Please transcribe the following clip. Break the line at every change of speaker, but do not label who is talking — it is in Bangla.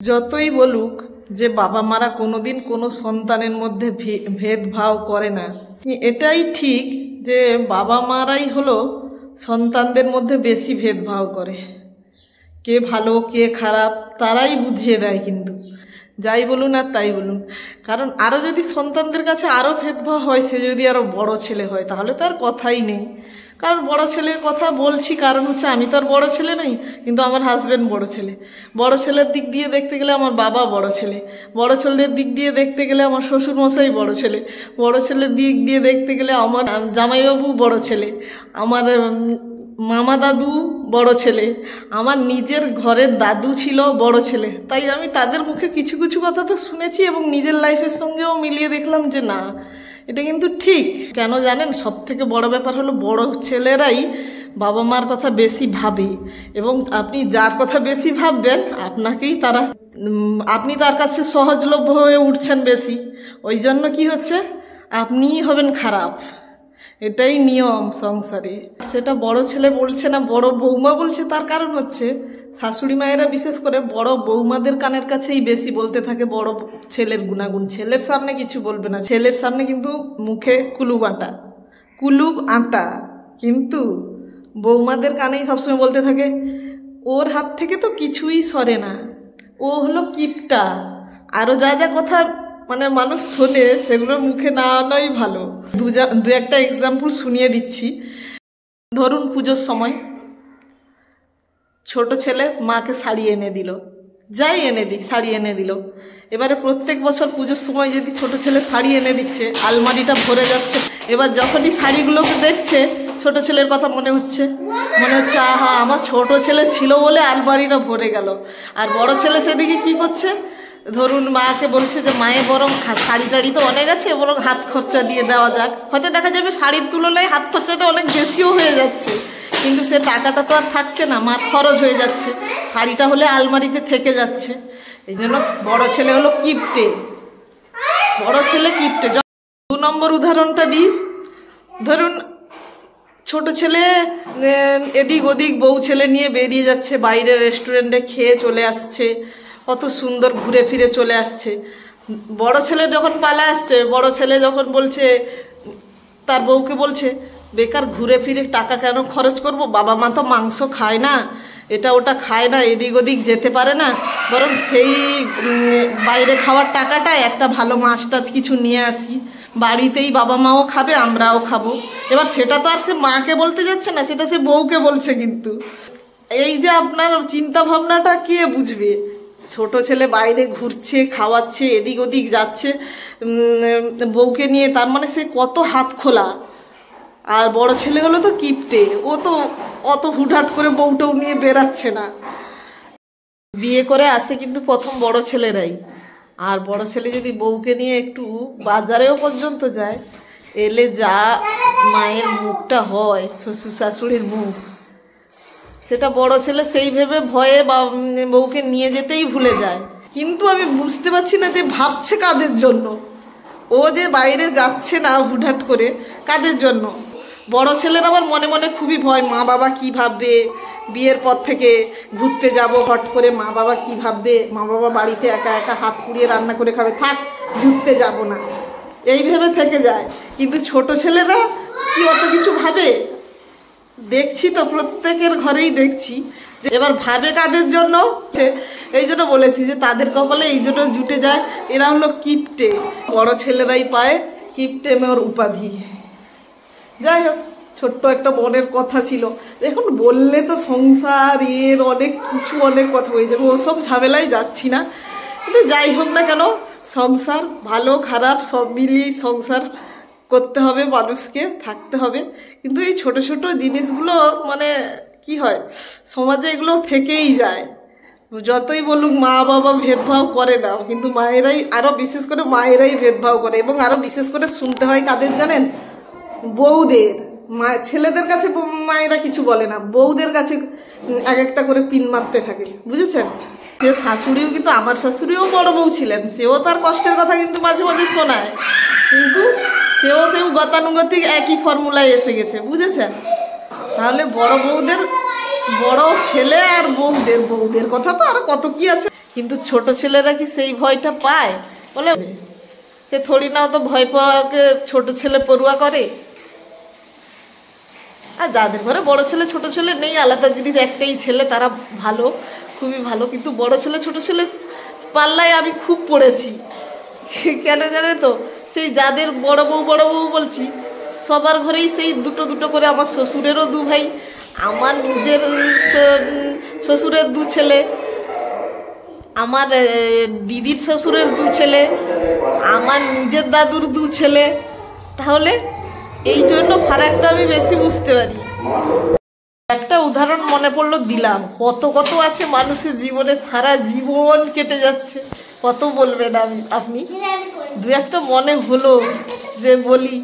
যতই বলুক যে বাবা মারা কোনোদিন কোনো সন্তানের মধ্যে ভেদভাব করে না, এটাই ঠিক যে বাবা মারাই হলো সন্তানদের মধ্যে বেশি ভেদভাব করে। কে ভালো কে খারাপ তারাই বুঝিয়ে দেয়, কিন্তু যাই বলুন আর তাই বলুন। কারণ আরও যদি সন্তানদের কাছে আরও ভেদভাব হয়, সে যদি আরও বড় ছেলে হয় তাহলে তার কথাই নেই। কারণ বড় ছেলের কথা বলছি কারণ হচ্ছে আমি তো আর বড় ছেলে নই, কিন্তু আমার হাজব্যান্ড বড় ছেলে। বড় ছেলের দিক দিয়ে দেখতে গেলে আমার বাবা বড় ছেলে, বড় ছেলের দিক দিয়ে দেখতে গেলে আমার শ্বশুরমশাই বড় ছেলে, বড় ছেলের দিক দিয়ে দেখতে গেলে আমার জামাইবাবু বড় ছেলে, আমার মামা দাদু বড় ছেলে, আমার নিজের ঘরের দাদু ছিল বড় ছেলে। তাই আমি তাদের মুখে কিছু কিছু কথা তো শুনেছি এবং নিজের লাইফের সঙ্গেও মিলিয়ে দেখলাম যে না, এটা কিন্তু ঠিক। কেন জানেন? সব থেকে বড় ব্যাপার হলো বড় ছেলেরাই বাবা মার কথা বেশি ভাবে, এবং আপনি যার কথা বেশি ভাববেন আপনাকেই তারা আপনি তার কাছে সহজলভ্য হয়ে উঠছেন বেশি। ওই জন্য কি হচ্ছে, আপনিই হবেন খারাপ। এটাই নিয়ম সংসারে। সেটা বড় ছেলে বলছে না বড় বৌমা বলছে, তার কারণ হচ্ছে শাশুড়ি মায়েরা বিশেষ করে বড় বৌমাদের কানের কাছেই বেশি বলতে থাকে বড় ছেলের গুণাগুণ। ছেলের সামনে কিছু বলবে না, ছেলের সামনে কিন্তু মুখে কুলুপ আটা, কিন্তু বৌমাদের কানেই সবসময় বলতে থাকে ওর হাত থেকে তো কিছুই সরে না, ও হলো কিপটা। আরও যা যা কথা মানে মানুষ শোনে সেগুলোর মুখে না আনাই ভালো। দু একটা এক্সাম্পল শুনিয়ে দিচ্ছি। ধরুন পুজোর সময় ছোট ছেলে মাকে শাড়ি এনে দিল, যাই এনে দিক শাড়ি এনে দিল। এবারে প্রত্যেক বছর পুজোর সময় যদি ছোট ছেলে শাড়ি এনে দিচ্ছে, আলমারিটা ভরে যাচ্ছে। এবার যখনই শাড়িগুলোকে দেখছে ছোট ছেলের কথা মনে হচ্ছে আহা আমার ছোট ছেলে ছিল বলে আলমারিটা ভরে গেল। আর বড় ছেলে সেদিকে কি করছে, ধরুন মাকে বলছে যে মায়ে বরং শাড়ি টাড়ি তো অনেক আছে, বরং হাত খরচা দিয়ে দেওয়া যাক। হয়তো দেখা যাবে শাড়ির তুলনায় হাত খরচাটা অনেক বেশিও হয়ে যাচ্ছে, কিন্তু সে টাকাটা তো আর থাকছে না, মার খরচ হয়ে যাচ্ছে, শাড়িটা হলে আলমারিতে থেকে যাচ্ছে। এই জন্য বড় ছেলে হলো কিপটে, বড় ছেলে কিপটে। 2 নম্বর উদাহরণটা দিই। ধরুন ছোট ছেলে এদিক ওদিক বউ ছেলে নিয়ে বেরিয়ে যাচ্ছে, বাইরে রেস্টুরেন্টে খেয়ে চলে আসছে, কত সুন্দর ঘুরে ফিরে চলে আসছে। বড় ছেলে যখন পালা আসছে, বড় ছেলে যখন বলছে তার বউকে বলছে বেকার ঘুরে ফিরে টাকা কেন খরচ করব, বাবা মা তো মাংস খায় না, এটা ওটা খায় না, এদিক ওদিক যেতে পারে না, বরং সেই বাইরে খাওয়ার টাকাটা একটা ভালো মাছ টাছ কিছু নিয়ে আসি, বাড়িতেই বাবা মাও খাবে আমরাও খাবো। এবার সেটা তো আর সে মাকে বলতে যাচ্ছে না, সেটা সে বউকে বলছে। কিন্তু এই যে আপনার চিন্তা ভাবনাটা কে বুঝবে? ছোট ছেলে বাইরে ঘুরছে, খাওয়াচ্ছে, এদিক ওদিক যাচ্ছে বউকে নিয়ে, তার মানে সে কত হাত খোলা। আর বড় ছেলে হলো তো কিপটে, ও তো অত হুটহাট করে বউটাও নিয়ে বেরাচ্ছে না। বিয়ে করে আসে কিন্তু প্রথম বড় ছেলেরাই। আর বড় ছেলে যদি বউকে নিয়ে একটু বাজারেও পর্যন্ত যায়, এলে যা মায়ের মুখটা হয়, শ্বশুর শাশুড়ির মুখ, সেটা বড় ছেলে সেই ভেবে ভয়ে বউকে নিয়ে যেতেই ভুলে যায়। কিন্তু আমি বুঝতে পারছি না যে ভাবছে কাদের জন্য। ও যে বাইরে যাচ্ছে না হুটহাট করে, কাদের জন্য? বড় ছেলের আবার মনে মনে খুবই ভয়, মা বাবা কি ভাববে, বিয়ের পর থেকে ঘুরতে যাব হট করে, মা বাবা কি ভাববে, মা বাবা বাড়িতে একা একা হাত পুড়িয়ে রান্না করে খাবে, থাক ঘুরতে যাব না, এই ভেবে থেকে যায়। কিন্তু ছোট ছেলেরা কি অত কিছু ভাবে? দেখছি তো প্রত্যেকের ঘরেই দেখছি। এবার ভাবে কাদের জন্য, এই জন্য বলেছি যে তাদের কপালে এই জন্য জুটে যায়, এরা হলো কিপটে। বড় ছেলেরাই পায় কিপটে মেয়ের উপাধি। যাই হোক, ছোট্ট একটা মনের কথা ছিল। এখন বললে তো সংসার এর অনেক কিছু অনেক কথা হয়ে যাবে, ওসব ঝামেলায় যাচ্ছি না। কিন্তু যাই হোক না কেন, সংসার ভালো খারাপ সব মিলিয়েই সংসার করতে হবে, মানুষকে থাকতে হবে। কিন্তু এই ছোট ছোট জিনিসগুলো মানে কি হয়, সমাজে এগুলো থেকেই যায়। যতই বলুক মা বাবা ভেদভাব করে না, কিন্তু মায়েরাই, আরো বিশেষ করে মায়েরাই ভেদভাব করে। এবং আরো বিশেষ করে শুনতে হয় কাদের জানেন? বউদের। ছেলেদের কাছে মায়েরা কিছু বলে না, বউদের কাছে এক একটা করে পিন মারতে থাকে, বুঝেছেন? সে শাশুড়িও, কিন্তু আমার শাশুড়িও বড় বউ ছিলেন, সেও তার কষ্টের কথা কিন্তু মাঝে মাঝে শোনায়, কিন্তু সেও গতানুগতিক একই ফর্মুলায় এসে গেছে, বুঝেছেন? তাহলে বড় বউদের, বড় ছেলে আর বউদের কথা তো আর কত কি আছে। কিন্তু ছোট ছেলেরা কি সেই ভয়টা পায় বলে? সে থোড়ি না তো ভয় পাওয়াকে ছোট ছেলে পড়ুয়া করে। আর যাদের ঘরে বড় ছেলে ছোট ছেলে নেই আলাদা জিনিস, একটাই ছেলে তারা ভালো, খুবই ভালো। কিন্তু বড় ছেলে ছোট ছেলে পাল্লায় আমি খুব পড়েছি। কেন জানে তো, সেই যাদের বড় বউ বলছি, সবার ঘরেই সেই দুটো দুটো করে। আমার শ্বশুরেরও 2 ভাই, আমার নিজের শ্বশুরের 2 ছেলে, আমার দিদির শ্বশুরের 2 ছেলে, আমার নিজের দাদুর 2 ছেলে। তাহলে এই জন্য ফারাকটা আমি বেশি বুঝতে পারি। একটা উদাহরণ মনে পড়লো, দিলাম। কত কত আছে মানুষের জীবনে, সারা জীবন কেটে যাচ্ছে, কত বলবেন আপনি। 2 একটা মনে হলো যে বলি।